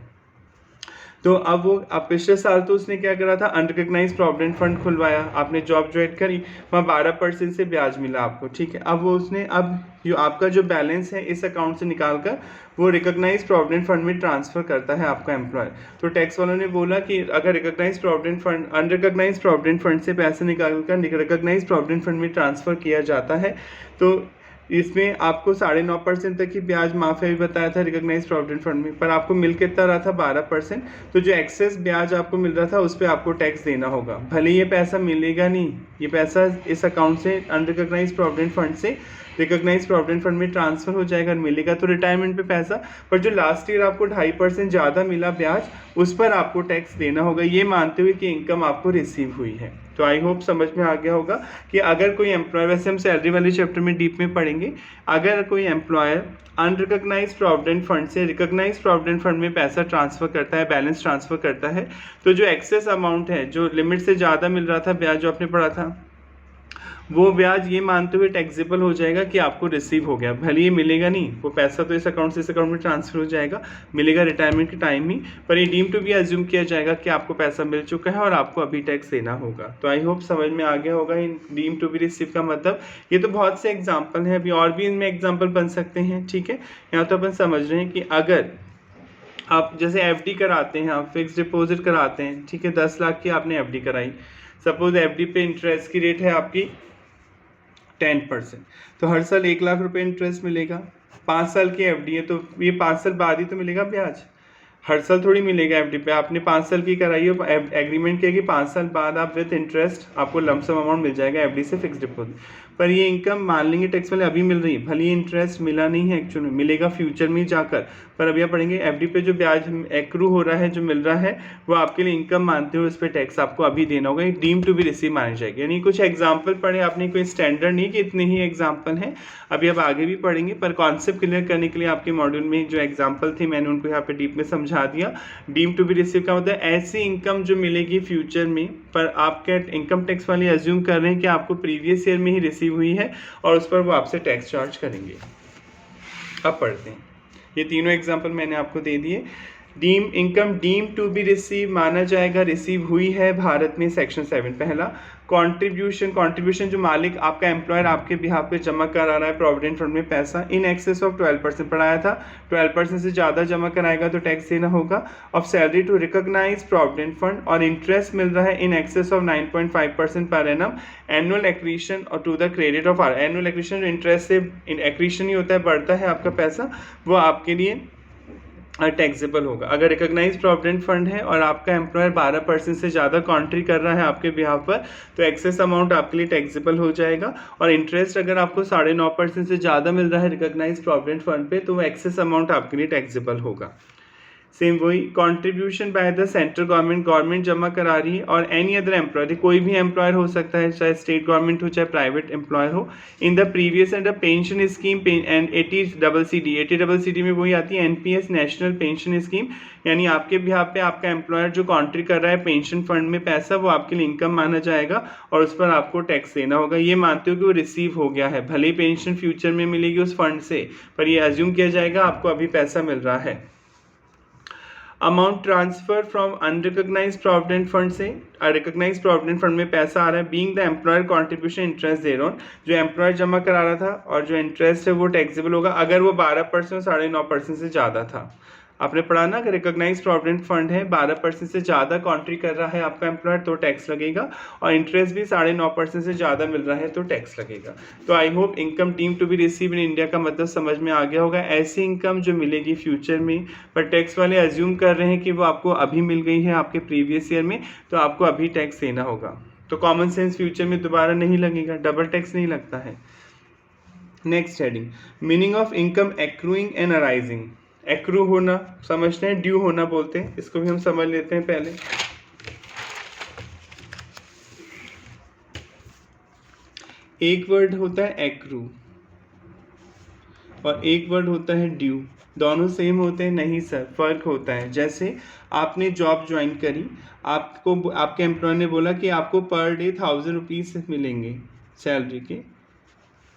तो अब वो, अब पिछले साल तो उसने क्या करा था, अनरिकग्नाइज प्रोविडेंट फंड खुलवाया, आपने जॉब ज्वाइन करी, वहाँ 12% से ब्याज मिला आपको। ठीक है, अब वो उसने, अब जो आपका जो बैलेंस है इस अकाउंट से निकाल कर वो रिकग्नाइज प्रोविडेंट फंड में ट्रांसफ़र करता है आपका एम्प्लॉयर। तो टैक्स वालों ने बोला कि अगर recognise provident fund, unrecognise provident fund से पैसे निकाल कर रिकग्नाइज प्रोविडेंट फंड में ट्रांसफ़र किया जाता है, तो इसमें आपको 9.5% तक ही ब्याज माफ़ है, बताया था रिकग्नाइज प्रोविडेंट फंड में, पर आपको मिल कितना रहा था, 12%। तो जो एक्सेस ब्याज आपको मिल रहा था उस पर आपको टैक्स देना होगा, भले ये पैसा मिलेगा नहीं, ये पैसा इस अकाउंट से, अनरिकग्नाइज प्रोविडेंट फंड से रिकग्नाइज प्रोविडेंट फंड में ट्रांसफ़र हो जाएगा, मिलेगा तो रिटायरमेंट पे पैसा, पर जो लास्ट ईयर आपको 2.5% ज़्यादा मिला ब्याज, उस पर आपको टैक्स देना होगा, ये मानते हुए कि इनकम आपको रिसीव हुई है। तो आई होप समझ में आ गया होगा कि अगर कोई एम्प्लॉयर, वैसे हम सैलरी वाले चैप्टर में डीप में पढ़ेंगे, अगर कोई एम्प्लॉयर अनरिकग्नाइज प्रोविडेंट फंड से रिकग्नाइज प्रोविडेंट फंड में पैसा ट्रांसफ़र करता है, बैलेंस ट्रांसफ़र करता है, तो जो एक्सेस अमाउंट है, जो लिमिट से ज़्यादा मिल रहा था ब्याज जो आपने पढ़ा था, वो ब्याज ये मानते हुए टैक्सेबल हो जाएगा कि आपको रिसीव हो गया, भले ये मिलेगा नहीं, वो पैसा तो इस अकाउंट से इस अकाउंट में ट्रांसफर हो जाएगा, मिलेगा रिटायरमेंट के टाइम ही, पर ये डीम टू बी अज्यूम किया जाएगा कि आपको पैसा मिल चुका है और आपको अभी टैक्स देना होगा। तो आई होप समझ में आ गया होगा इन डीम टू बी रिसीव का मतलब। ये तो बहुत से एग्जाम्पल हैं, अभी और भी इनमें एग्जाम्पल बन सकते हैं। ठीक है, यहाँ तो अपन समझ रहे हैं कि अगर आप जैसे एफडी कराते हैं, आप फिक्स डिपॉजिट कराते हैं, ठीक है, 10 लाख की आपने एफडी कराई, सपोज एफडी पे इंटरेस्ट की रेट है आपकी 10%, तो हर साल 1 लाख रुपए इंटरेस्ट मिलेगा। 5 साल की एफडी है, तो ये 5 साल बाद ही तो मिलेगा ब्याज, हर साल थोड़ी मिलेगा एफडी पे। आपने 5 साल की कराई हो, एग्रीमेंट किया कि 5 साल बाद आप विद इंटरेस्ट आपको लमसम अमाउंट मिल जाएगा एफडी से फिक्स डिपॉजिट, पर ये इनकम मान लेंगे टैक्स वाले अभी मिल रही है, भले ये इंटरेस्ट मिला नहीं है एक्चुअल में, मिलेगा फ्यूचर में जाकर, पर अभी आप पढ़ेंगे एफडी पे जो ब्याज एक्रू हो रहा है, जो मिल रहा है, वो आपके लिए इनकम मानते हुए उस पर टैक्स आपको अभी देना होगा, डीम टू बी रिसीव मानी जाएगी। यानी कुछ एग्जाम्पल पढ़े आपने, कोई स्टैंडर्ड नहीं कि इतने ही एग्जाम्पल हैं, अभी आप आगे भी पढ़ेंगे, पर कॉन्सेप्ट क्लियर करने के लिए आपके मॉड्यूल में जो एग्जाम्पल थे मैंने उनको यहाँ पे डीप में समझा दिया। डीम टू बी रिसीव का मतलब ऐसी इनकम जो मिलेगी फ्यूचर में, पर आपके इनकम टैक्स वाले अज्यूम कर रहे हैं कि आपको प्रीवियस ईयर में ही रिसीव हुई है और उस पर वो आपसे टैक्स चार्ज करेंगे। अब पढ़ते हैं, ये तीनों एग्जाम्पल मैंने आपको दे दिए। Deem income deem to be receive माना जाएगा, रिसीव हुई है भारत में, सेक्शन 7। पहला कंट्रीब्यूशन जो मालिक आपका एम्प्लॉयर आपके बिहाफ पे जमा करा रहा है प्रोविडेंट फंड में पैसा, इन एक्सेस ऑफ 12% पढ़ाया था, 12% से ज़्यादा जमा कराएगा तो टैक्स देना होगा। Of salary to recognise provident fund, और इंटरेस्ट मिल रहा है in excess of 9.5% per annum. Annual accretion और to the credit of R, annual accretion interest से एक्रीशन ही होता है, बढ़ता है आपका पैसा, वो आपके लिए टैक्सेबल होगा। अगर रिकॉग्नाइज प्रोविडेंट फंड है और आपका एम्प्लॉयर 12% से ज़्यादा कॉन्ट्री कर रहा है आपके बिहाफ पर, तो एक्सेस अमाउंट आपके लिए टैक्सेबल हो जाएगा। और इंटरेस्ट अगर आपको 9.5% से ज़्यादा मिल रहा है रिकॉग्नाइज प्रोविडेंट फंड पे, तो वो एक्सेस अमाउंट आपके लिए टैक्सेबल होगा। सेम वही contribution by the central government जमा करा रही है, और एनी अदर एम्प्लॉयर, कोई भी एम्प्लॉयर हो सकता है, चाहे स्टेट गवर्नमेंट हो चाहे प्राइवेट एम्प्लॉयर हो, in the previous under pension scheme and 80CD में वही आती है NPS, नेशनल पेंशन स्कीम, यानी आपके बिहार पे आपका एम्प्लॉयर जो कॉन्ट्री कर रहा है पेंशन फंड में पैसा, वो आपके लिए इनकम माना जाएगा और उस पर आपको टैक्स देना होगा। ये मानते हो कि वो रिसीव हो गया है, भले ही पेंशन फ्यूचर में मिलेगी उस फंड से, पर ये अज्यूम किया जाएगा आपको अभी पैसा मिल रहा है। Amount transfer from unrecognise provident fund से रिकॉग्नाइज प्रोविडेंट फंड में पैसा आ रहा है, being the employer contribution interest दे रहा, जो एम्प्लॉयर जमा करा रहा था और जो इंटरेस्ट है वो टैक्सेबल होगा अगर वो 12% 9.5% से ज़्यादा था। आपने पढ़ा ना कि रिकॉग्नाइज प्रोविडेंट फंड है, 12% से ज़्यादा कॉन्ट्री कर रहा है आपका एम्प्लॉयर तो टैक्स लगेगा, और इंटरेस्ट भी 9.5% से ज़्यादा मिल रहा है तो टैक्स लगेगा। तो I hope income deemed to be receive in India का मतलब समझ में आ गया होगा। ऐसी इनकम जो मिलेगी फ्यूचर में, पर टैक्स वाले अज्यूम कर रहे हैं कि वो आपको अभी मिल गई है आपके प्रीवियस ईयर में, तो आपको अभी टैक्स देना होगा। तो कॉमन सेंस फ्यूचर में दोबारा नहीं लगेगा, डबल टैक्स नहीं लगता है। Next heading, meaning of income accruing and arising. Accrue होना समझते हैं, ड्यू होना बोलते हैं, इसको भी हम समझ लेते हैं पहले। एक वर्ड होता है एक्रू और एक वर्ड होता है ड्यू, दोनों सेम होते हैं? नहीं सर, फर्क होता है। जैसे आपने जॉब ज्वाइन करी, आपको आपके एम्प्लॉयर ने बोला कि आपको पर डे 1000 रुपीज़ मिलेंगे सैलरी के,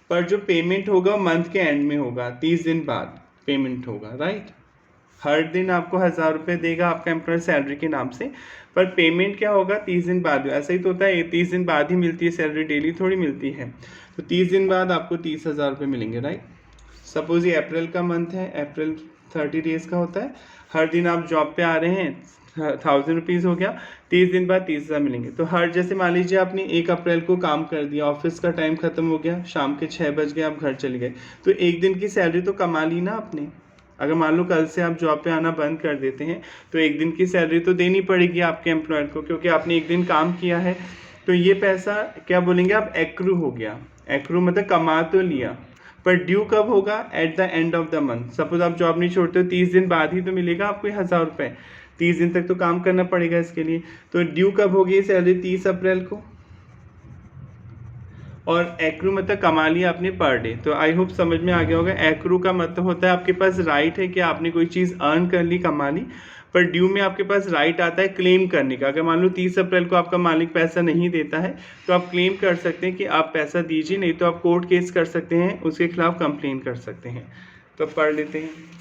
पर जो पेमेंट होगा मंथ के एंड में होगा, 30 दिन बाद पेमेंट होगा, राइट। हर दिन आपको 1000 रुपये देगा आपका एम्प्लॉयर सैलरी के नाम से, पर पेमेंट क्या होगा 30 दिन बाद। ऐसा ही तो होता है, 30 दिन बाद ही मिलती है सैलरी, डेली थोड़ी मिलती है। तो 30 दिन बाद आपको 30,000 रुपये मिलेंगे, राइट। सपोज ये अप्रैल का मंथ है, अप्रैल 30 डेज का होता है, हर दिन आप जॉब पे आ रहे हैं, 1000 रुपीज़ हो गया, 30 दिन बाद 30,000 मिलेंगे। तो हर, जैसे मान लीजिए आपने 1 अप्रैल को काम कर दिया, ऑफिस का टाइम खत्म हो गया, शाम के 6 बज गए, आप घर चले गए, तो एक दिन की सैलरी तो कमा ली ना आपने। अगर मान लो कल से आप जॉब पे आना बंद कर देते हैं, तो एक दिन की सैलरी तो देनी पड़ेगी आपके एम्प्लॉयर को, क्योंकि आपने एक दिन काम किया है। तो ये पैसा क्या बोलेंगे आप, एक्रू हो गया। एक्रू मतलब कमा तो लिया, पर ड्यू कब होगा, at the end of the month. Suppose आप जॉब नहीं छोड़ते हो, 30 दिन बाद ही तो मिलेगा आपको 1000 रुपये, 30 दिन तक तो काम करना पड़ेगा इसके लिए। तो ड्यू कब होगी सैलरी, 30 अप्रैल को। और एक्रू मतलब कमा लिया आपने पर डे। तो आई होप समझ में आ गया होगा। एक्रू का मतलब होता है आपके पास राइट है कि आपने कोई चीज़ अर्न कर ली, कमा ली, पर ड्यू में आपके पास राइट आता है क्लेम करने का। अगर मान लो 30 अप्रैल को आपका मालिक पैसा नहीं देता है, तो आप क्लेम कर सकते हैं कि आप पैसा दीजिए, नहीं तो आप कोर्ट केस कर सकते हैं, उसके खिलाफ कंप्लेन कर सकते हैं। तो पढ़ लेते हैं।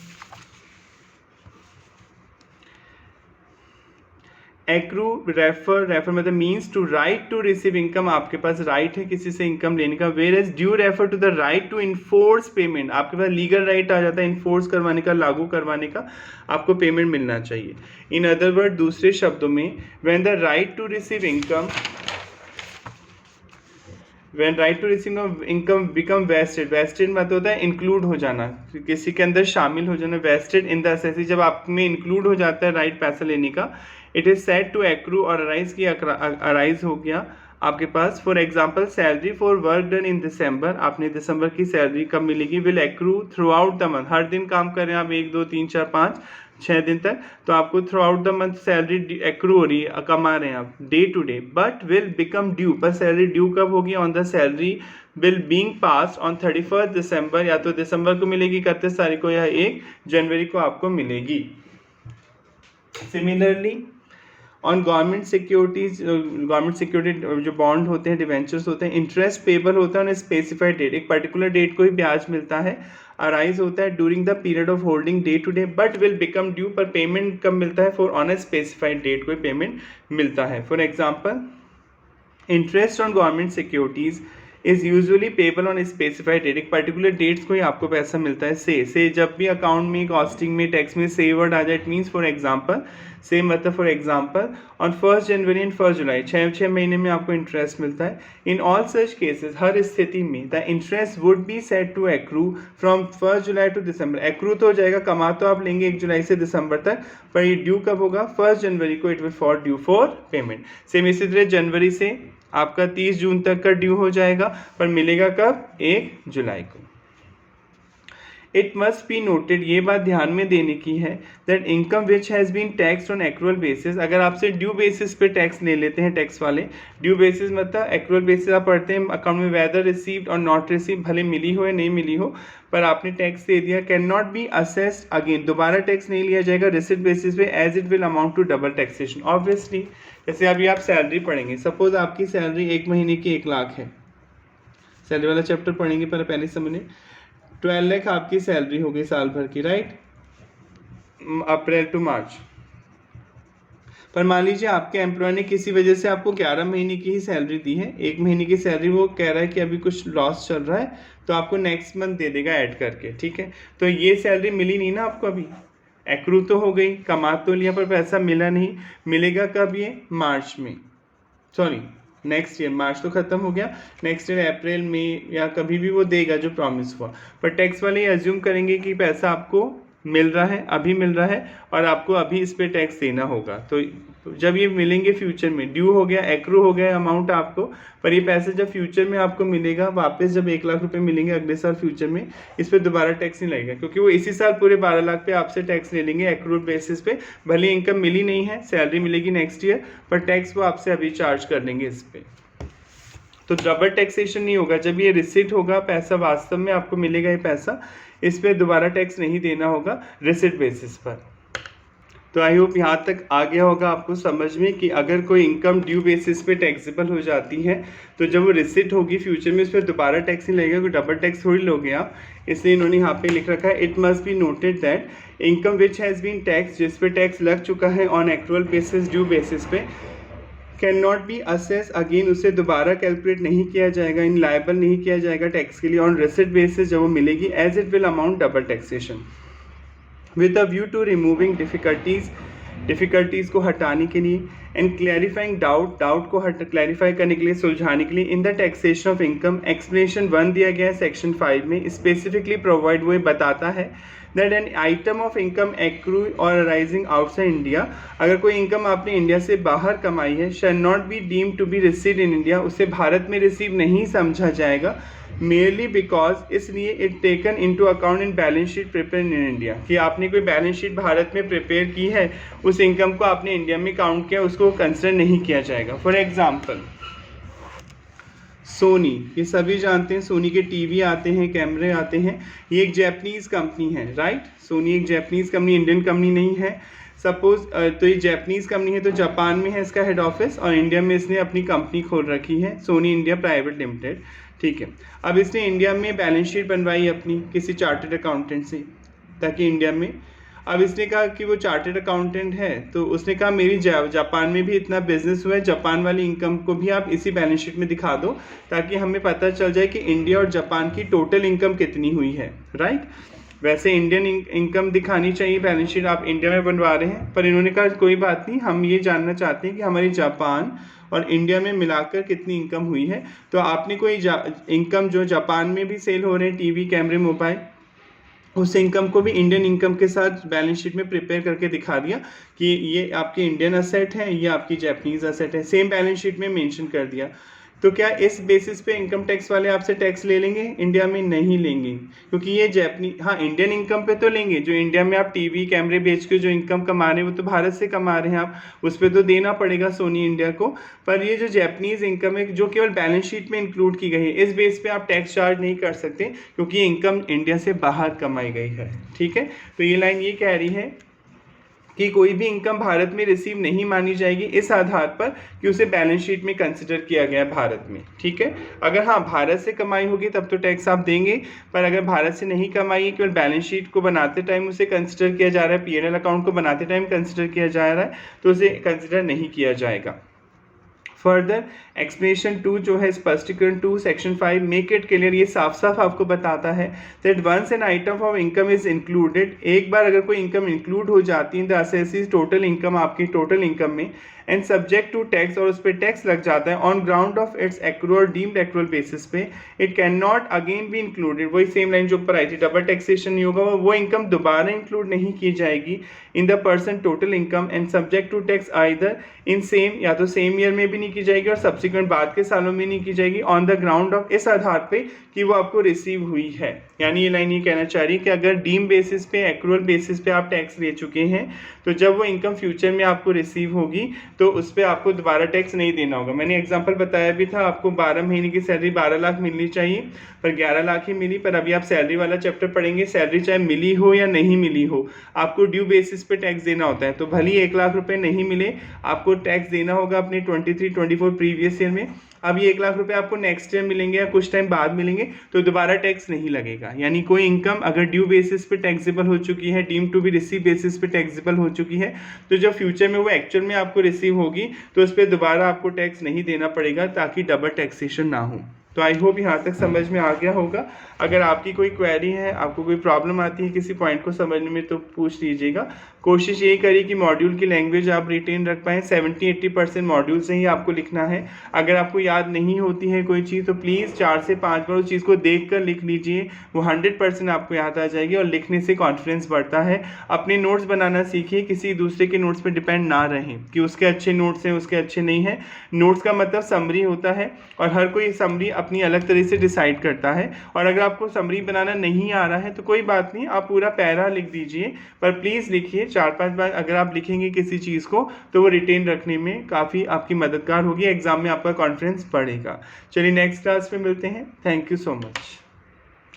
एक्रू, रेफर मतलब means to right to receive income, आपके पास राइट है किसी से इनकम लेने का। Whereas due refer to the right to enforce payment, आपके पास लीगल राइट आ जाता है इन्फोर्स करवाने का, लागू करवाने का, आपको पेमेंट मिलना चाहिए। इन अदर वर्ड, दूसरे शब्दों में, when the right to receive income, when right to receive income become vested, vested मतलब होता है इंक्लूड हो जाना, किसी के अंदर शामिल हो जाना। वेस्टेड इन द असेसी, जब आप में इंक्लूड हो जाता है राइट पैसा लेने का। It is said to accrue or arise की, अराइज हो गया आपके पास। For example, salary for work done in December, आपने दिसंबर की सैलरी कब मिलेगी, will accrue throughout the month. हर दिन काम कर रहे हैं आप, 1 2 3 4 5 6 दिन तक, तो आपको throughout the month salary accrue हो रही है, कमा रहे हैं आप day to day. But will become due, पर सैलरी ड्यू कब होगी, on the salary bill being pass on 31 December, या तो दिसंबर को मिलेगी 31 तारीख को, या 1 जनवरी को आपको मिलेगी। Similarly on government securities, government security जो बॉन्ड होते हैं, डिवेंचर्स होते हैं, इंटरेस्ट पेबल होता है ऑन स्पेसिफाइड डेट, एक पर्टिकुलर डेट को ही ब्याज मिलता है। अराइज होता है during the period of holding day to day, but will become due, पर पेमेंट कब मिलता है, for on a specified date कोई पेमेंट मिलता है। For example, interest on government securities is usually payable on specified date, एक particular dates को ही आपको पैसा मिलता है। से जब भी अकाउंट में, कॉस्टिंग में, टैक्स में से वर्ड आ जाए, इट मीन्स फॉर एग्जाम्पल, से मतलब for example on 1 January and 1 जुलाई, 6 महीने में आपको इंटरेस्ट मिलता है। इन ऑल सच केसेस, हर स्थिति में, the interest would be set to accrue from 1 July to December. Accrue तो हो जाएगा, कमा तो आप लेंगे 1 जुलाई से दिसंबर तक, पर ये ड्यू कब होगा, 1 जनवरी को, it will for due for payment. Same इसी तरह जनवरी से आपका 30 जून तक का ड्यू हो जाएगा, पर मिलेगा कब, 1 जुलाई को। इट मस्ट बी नोटेड, ये बात ध्यान में देने की है, that income which has been taxed on accrual basis, अगर आपसे ड्यू बेसिस पे टैक्स ले लेते हैं टैक्स वाले, ड्यू बेसिस मतलब एक्रूअल बेसिस आप पढ़ते हैं अकाउंट में वेदर रिसीव्ड और नॉट रिसीव, भले मिली हो या नहीं मिली हो पर आपने टैक्स दे दिया, can not be assessed again, दोबारा टैक्स नहीं लिया जाएगा रिसिट बेसिस पे, as it will amount to double taxation obviously. जैसे अभी आप सैलरी पढ़ेंगे, सपोज आपकी सैलरी 1 महीने की 1 लाख है, सैलरी वाला चैप्टर पढ़ेंगे पर पहले समझे, 12 लाख आपकी सैलरी हो गई साल भर की, राइट, अप्रैल टू मार्च। पर मान लीजिए आपके एम्प्लॉय ने किसी वजह से आपको 11 महीने की ही सैलरी दी है, 1 महीने की सैलरी वो कह रहा है कि अभी कुछ लॉस चल रहा है तो आपको नेक्स्ट मंथ दे देगा ऐड करके, ठीक है। तो ये सैलरी मिली नहीं ना आपको, अभी एक्रू तो हो गई, कमा तो लिया पर पैसा मिला नहीं, मिलेगा कब, ये मार्च में, सॉरी नेक्स्ट ईयर, मार्च तो खत्म हो गया, नेक्स्ट ईयर अप्रैल में या कभी भी वो देगा जो प्रॉमिस हुआ। पर टैक्स वाले अज्यूम करेंगे कि पैसा आपको मिल रहा है, अभी मिल रहा है और आपको अभी इस पे टैक्स देना होगा, तो जब ये मिलेंगे फ्यूचर में, ड्यू हो गया, एक्रू हो गया अमाउंट आपको, पर ये पैसे जब फ्यूचर में आपको मिलेगा वापस, जब 1 लाख रुपए मिलेंगे अगले साल फ्यूचर में, इस पर दोबारा टैक्स नहीं लगेगा, क्योंकि वो इसी साल पूरे 12 लाख पे आपसे टैक्स ले लेंगे एक्रूड बेसिस पे, भले इनकम मिली नहीं है, सैलरी मिलेगी नेक्स्ट ईयर, पर टैक्स वो आपसे अभी चार्ज कर लेंगे इस पर। तो डबल टैक्सेशन नहीं होगा, जब ये रिसिट होगा, पैसा वास्तव में आपको मिलेगा ये पैसा, इस पर दोबारा टैक्स नहीं देना होगा रिसिट बेसिस पर। तो आई होप यहाँ तक आ गया होगा आपको समझ में कि अगर कोई इनकम ड्यू बेसिस पे टैक्सेबल हो जाती है तो जब वो रिसिट होगी फ्यूचर में, उस पर दोबारा टैक्स नहीं लगेगा, कोई डबल टैक्स थोड़ी लोगे आप, इसलिए इन्होंने यहाँ पे लिख रखा है, it must be noted that income which has been tax, जिस पे टैक्स लग चुका है on accrual basis, due basis पे, can not be assess again, उसे दोबारा कैलकुलेट नहीं किया जाएगा, इन लायबल नहीं किया जाएगा टैक्स के लिए ऑन रिसिट बेसिस जब वो मिलेगी, as it will amount double taxation. With a view to removing difficulties को हटाने के लिए, एंड क्लैरिफाइंग डाउट को क्लैरिफाई करने के लिए, सुलझाने के लिए, in the taxation of income explanation 1 दिया गया है सेक्शन 5 में, स्पेसिफिकली प्रोवाइड, वो बताता है that an item of income accrue और अराइजिंग आउटसाइड इंडिया, अगर कोई इनकम आपने इंडिया से बाहर कमाई है, shall not be deemed to be received in India, उसे भारत में रिसीव नहीं समझा जाएगा, मेरली बिकॉज, इसलिए it taken into account in balance sheet prepare in India, कि आपने कोई बैलेंस शीट भारत में प्रिपेयर की है, उस इनकम को आपने इंडिया में काउंट किया, उसको कंसिडर नहीं किया जाएगा। फॉर एग्जांपल सोनी, ये सभी जानते हैं, सोनी के टीवी आते हैं, कैमरे आते हैं, ये एक जापानीज़ कंपनी है, राइट, सोनी एक जापानीज़ कंपनी, इंडियन कंपनी नहीं है। सपोज तो ये जापानीज़ कंपनी है, तो जापान में है इसका हेड ऑफिस और इंडिया में इसने अपनी कंपनी खोल रखी है, सोनी इंडिया प्राइवेट लिमिटेड, ठीक है। अब इसने इंडिया में बैलेंस शीट बनवाई अपनी किसी चार्टर्ड अकाउंटेंट से, ताकि इंडिया में, अब इसने कहा कि वो चार्टर्ड अकाउंटेंट है, तो उसने कहा मेरी जापान में भी इतना बिजनेस हुआ है, जापान वाली इनकम को भी आप इसी बैलेंस शीट में दिखा दो, ताकि हमें पता चल जाए कि इंडिया और जापान की टोटल इनकम कितनी हुई है, राइट। वैसे इंडियन इनकम दिखानी चाहिए बैलेंस शीट, आप इंडिया में बनवा रहे हैं, पर इन्होंने कहा कोई बात नहीं, हम ये जानना चाहते हैं कि हमारी जापान और इंडिया में मिलाकर कितनी इनकम हुई है। तो आपने कोई इनकम जो जापान में भी सेल हो रहे हैं, टीवी, कैमरे, मोबाइल, उस इनकम को भी इंडियन इनकम के साथ बैलेंस शीट में प्रिपेयर करके दिखा दिया कि ये आपकी इंडियन असेट है, ये आपकी जापानीज़ असेट है, सेम बैलेंस शीट में मेंशन कर दिया। तो क्या इस बेसिस पे इनकम टैक्स वाले आपसे टैक्स ले लेंगे? इंडिया में नहीं लेंगे, क्योंकि ये हाँ इंडियन इनकम पे तो लेंगे, जो इंडिया में आप टीवी कैमरे बेच के जो इनकम कमा रहे हैं वो तो भारत से कमा रहे हैं आप, उस पर तो देना पड़ेगा सोनी इंडिया को। पर ये जो जापानीज़ इनकम है जो केवल बैलेंस शीट में इंक्लूड की गई है, इस बेस पे आप टैक्स चार्ज नहीं कर सकते, क्योंकि ये इनकम इंडिया से बाहर कमाई गई है, ठीक है। तो ये लाइन ये कह रही है कि कोई भी इनकम भारत में रिसीव नहीं मानी जाएगी इस आधार पर कि उसे बैलेंस शीट में कंसिडर किया गया भारत में, ठीक है। अगर हाँ भारत से कमाई होगी तब तो टैक्स आप देंगे, पर अगर भारत से नहीं कमाई है, केवल बैलेंस शीट को बनाते टाइम उसे कंसिडर किया जा रहा है, P&L अकाउंट को बनाते टाइम कंसिडर किया जा रहा है, तो उसे कंसिडर नहीं किया जाएगा। फर्दर एक्सप्लेनेशन 2 जो है स्पष्टीकरण 2 सेक्शन 5 मेक इट क्लियर, ये साफ साफ आपको बताता है that once an item of income is included, एक बार अगर कोई इनकम इंक्लूड हो जाती है द असेसिस टोटल इनकम, आपकी टोटल इनकम में, एंड सब्जेक्ट टू टैक्स, और उस पर टैक्स लग जाता है on ground of its accrual deemed accrual basis पे, it can not again be included, वही सेम लाइन जो ऊपर आई थी, डबल टैक्सेशन नहीं होगा, वो इनकम दोबारा इंक्लूड नहीं की जाएगी in the person total income and subject to tax either in same, या तो सेम ईयर में भी नहीं की जाएगी और सब्सिक्वेंट बाद के सालों में नहीं की जाएगी, ऑन द ग्राउंड ऑफ, इस आधार पे कि वो आपको रिसीव हुई है। यानी ये लाइन ये कहना चाह रही है कि अगर डीम बेसिस पे, एक्रूअल बेसिस पे आप टैक्स ले चुके हैं, तो जब वो इनकम फ्यूचर में आपको रिसीव होगी तो उस पर आपको दोबारा टैक्स नहीं देना होगा। मैंने एग्जांपल बताया भी था, आपको 12 महीने की सैलरी 12 लाख मिलनी चाहिए, पर 11 लाख ही मिली। पर अभी आप सैलरी वाला चैप्टर पढ़ेंगे, सैलरी चाहे मिली हो या नहीं मिली हो, आपको ड्यू बेसिस पे टैक्स देना होता है। तो भले ही 1 लाख रुपए नहीं मिले, आपको टैक्स देना होगा अपने 23-24 प्रीवियस ईयर में। अब ये 1 लाख रुपए आपको नेक्स्ट ईयर मिलेंगे या कुछ टाइम बाद मिलेंगे, तो दोबारा टैक्स नहीं लगेगा। यानी कोई इनकम अगर ड्यू बेसिस पे टैक्सेबल हो चुकी है, deem to be receive basis पे टैक्सेबल हो चुकी है, तो जब फ्यूचर में वो एक्चुअल में आपको रिसीव होगी तो उस पर दोबारा आपको टैक्स नहीं देना पड़ेगा, ताकि डबल टैक्सेशन ना हो। तो आई होप यहाँ तक समझ में आ गया होगा। अगर आपकी कोई क्वेरी है, आपको कोई प्रॉब्लम आती है किसी पॉइंट को समझने में, तो पूछ लीजिएगा। कोशिश यही करिए कि मॉड्यूल की लैंग्वेज आप रिटेन रख पाएँ। 70-80% मॉड्यूल से ही आपको लिखना है। अगर आपको याद नहीं होती है कोई चीज़, तो प्लीज़ 4 से 5 बार उस चीज़ को देख कर लिख लीजिए, वो 100% आपको याद आ जाएगी और लिखने से कॉन्फिडेंस बढ़ता है। अपने नोट्स बनाना सीखिए, किसी दूसरे के नोट्स पर डिपेंड ना रहें कि उसके अच्छे नोट्स हैं, उसके अच्छे नहीं हैं। नोट्स का मतलब समरी होता है और हर कोई समरी अपनी अलग तरह से डिसाइड करता है। और अगर आपको समरी बनाना नहीं आ रहा है तो कोई बात नहीं, आप पूरा पैरा लिख दीजिए, पर प्लीज़ लिखिए 4-5 बार। अगर आप लिखेंगे किसी चीज़ को तो वो रिटेन रखने में काफ़ी आपकी मददगार होगी, एग्जाम में आपका कॉन्फिडेंस बढ़ेगा। चलिए नेक्स्ट क्लास में मिलते हैं। Thank you so much.